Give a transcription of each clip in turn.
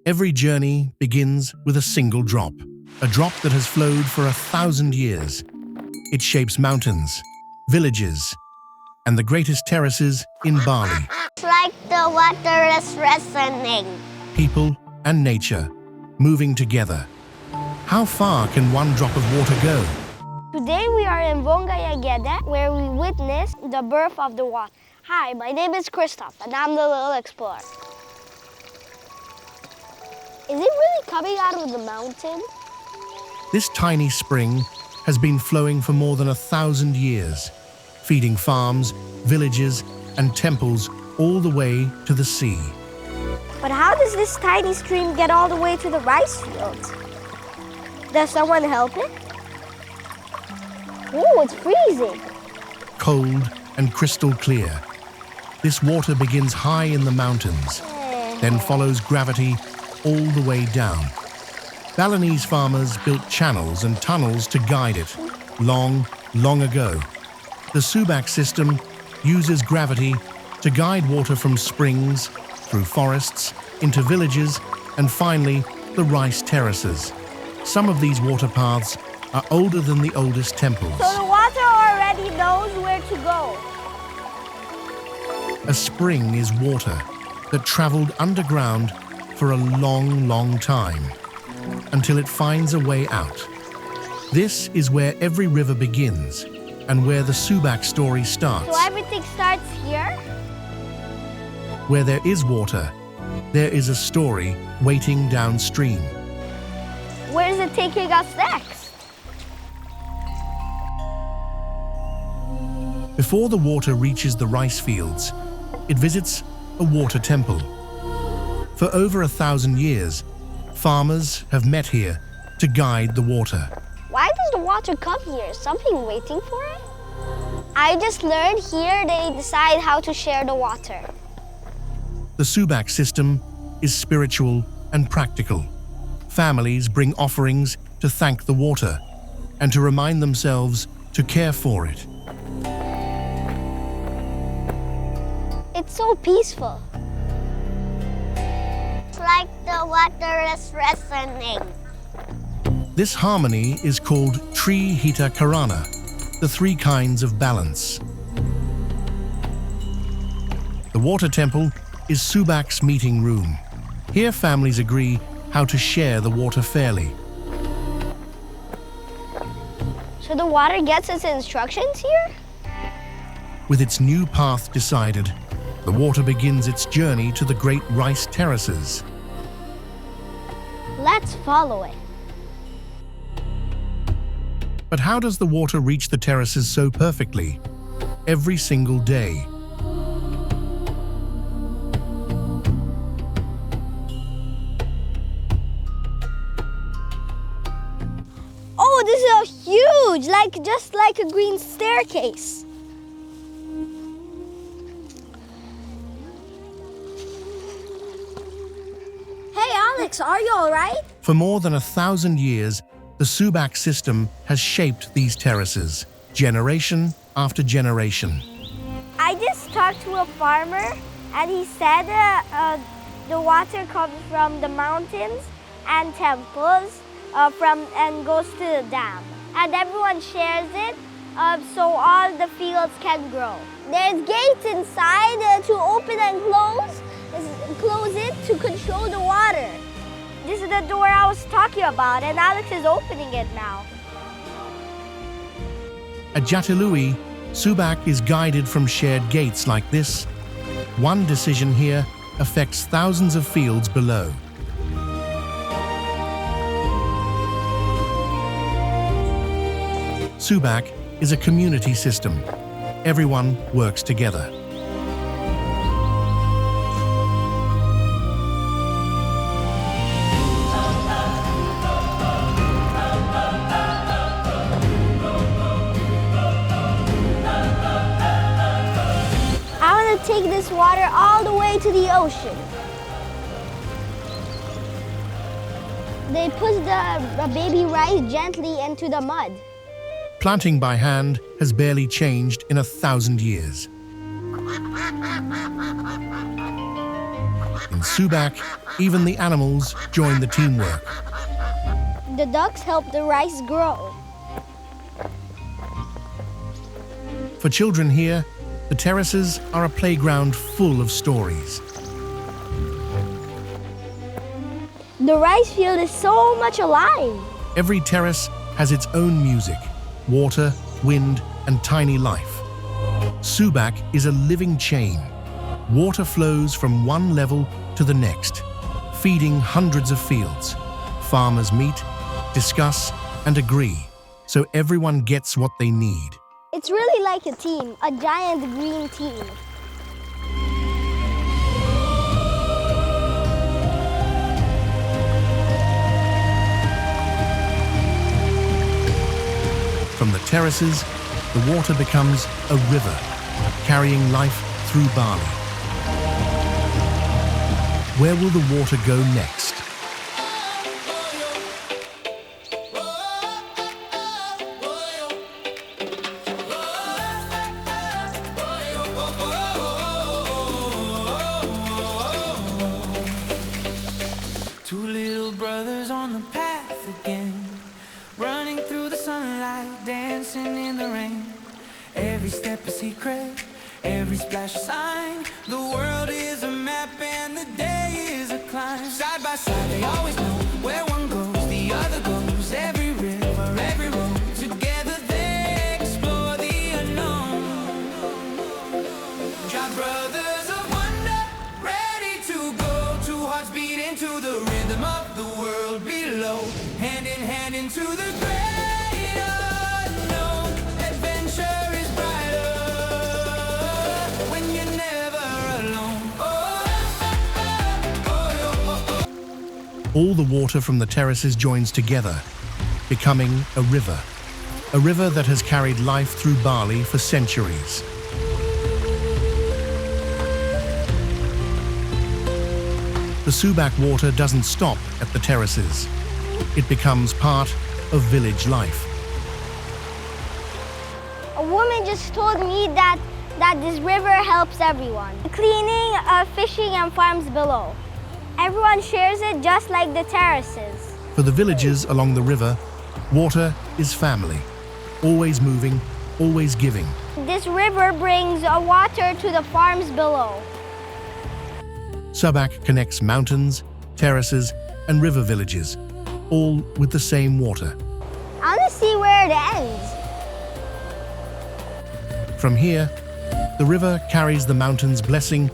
Every journey begins with a single drop, a drop that has flowed for 1,000 years. It shapes mountains, villages, and the greatest terraces in Bali. It's like the water is resonant. People and nature moving together. How far can one drop of water go? Today we are in Bongayageda, where we witness the birth of the water. Hi, my name is Kristof, and I'm the little explorer. Is it really coming out of the mountain? This tiny spring has been flowing for more than 1,000 years, feeding farms, villages, and temples all the way to the sea. But how does this tiny stream get all the way to the rice fields? Does someone help it? Oh, it's freezing. Cold and crystal clear. This water begins high in the mountains, then follows gravity all the way down. Balinese farmers built channels and tunnels to guide it long, long ago. The Subak system uses gravity to guide water from springs, through forests, into villages, and finally, the rice terraces. Some of these water paths are older than the oldest temples. So the water already knows where to go. A spring is water that traveled underground for a long, long time, until it finds a way out. This is where every river begins, and where the Subak story starts. So everything starts here? Where there is water, there is a story waiting downstream. Where is it taking us next? Before the water reaches the rice fields, it visits a water temple. For over 1,000 years, farmers have met here to guide the water. Why does the water come here? Is something waiting for it? I just learned here they decide how to share the water. The Subak system is spiritual and practical. Families bring offerings to thank the water and to remind themselves to care for it. It's so peaceful. It's like the water is resonant. This harmony is called Tri Hita Karana, the three kinds of balance. The water temple is Subak's meeting room. Here families agree how to share the water fairly. So the water gets its instructions here? With its new path decided, the water begins its journey to the great rice terraces. Let's follow it. But how does the water reach the terraces so perfectly, every single day? Oh, this is huge, just like a green staircase. Hey Alex, are you all right? For more than 1,000 years, the Subak system has shaped these terraces, generation after generation. I just talked to a farmer and he said the water comes from the mountains and temples and goes to the dam. And everyone shares it so all the fields can grow. There's gates inside to open and close it to control the water. This is the door I was talking about, and Alex is opening it now. At Jatilui, Subak is guided from shared gates like this. One decision here affects thousands of fields below. Subak is a community system. Everyone works together. Take this water all the way to the ocean. They push the baby rice gently into the mud. Planting by hand has barely changed in 1,000 years. In Subak, even the animals join the teamwork. The ducks help the rice grow. For children here, the terraces are a playground full of stories. The rice field is so much alive. Every terrace has its own music, water, wind, and tiny life. Subak is a living chain. Water flows from one level to the next, feeding hundreds of fields. Farmers meet, discuss, and agree, so everyone gets what they need. It's really like a team, a giant green team. From the terraces, the water becomes a river, carrying life through Bali. Where will the water go next? Two little brothers on the path again, running through the sunlight, dancing in the rain. Every step a secret, every splash a sign. The world is a map and the day is a climb. Side by side they always know where one goes, the other goes. Every river, every road, together they explore the unknown. Tribe brothers of wonder, ready to go. Two hearts beating to the rhythm of the world below. Hand in hand into the great unknown. Adventure is brighter when you're never alone. All the water from the terraces joins together, becoming a river. A river that has carried life through Bali for centuries. The Subak water doesn't stop at the terraces. It becomes part of village life. A woman just told me that this river helps everyone. Cleaning, fishing, and farms below. Everyone shares it just like the terraces. For the villages along the river, water is family. Always moving, always giving. This river brings water to the farms below. Subak connects mountains, terraces, and river villages, all with the same water. I want to see where it ends. From here, the river carries the mountain's blessing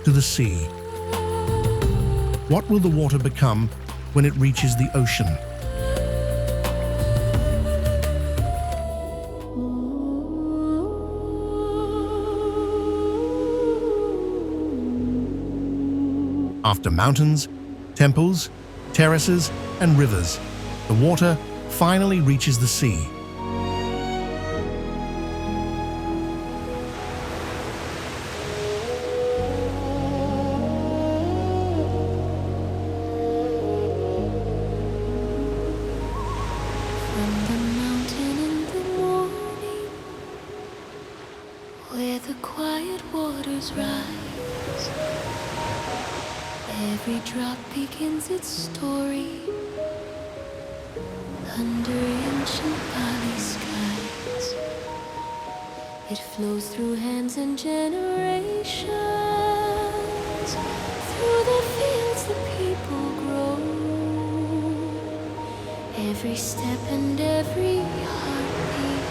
to the sea. What will the water become when it reaches the ocean? After mountains, temples, terraces, and rivers, the water finally reaches the sea. From the mountain in the morning, where the quiet waters rise, every drop begins its story under ancient Bali skies. It flows through hands and generations, through the fields the people grow. Every step and every heartbeat.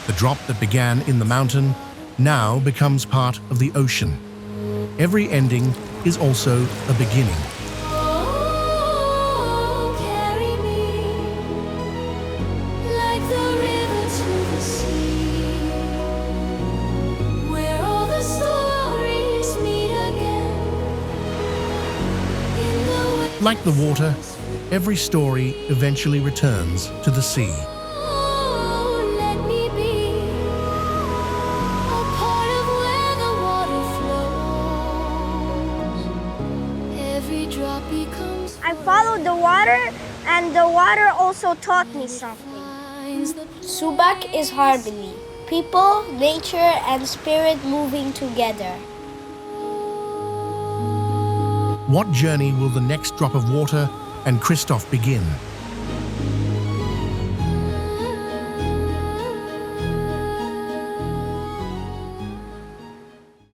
The drop that began in the mountain now becomes part of the ocean. Every ending is also a beginning. Oh, carry me like the river to the sea, where all the stories meet again in the way. Like the water, every story eventually returns to the sea. Oh, let me be a part of where the water flows. Every drop becomes I followed the water, and the water also taught me something. finds the Subak is harmony. People, nature, and spirit moving together. What journey will the next drop of water and Kristof begin?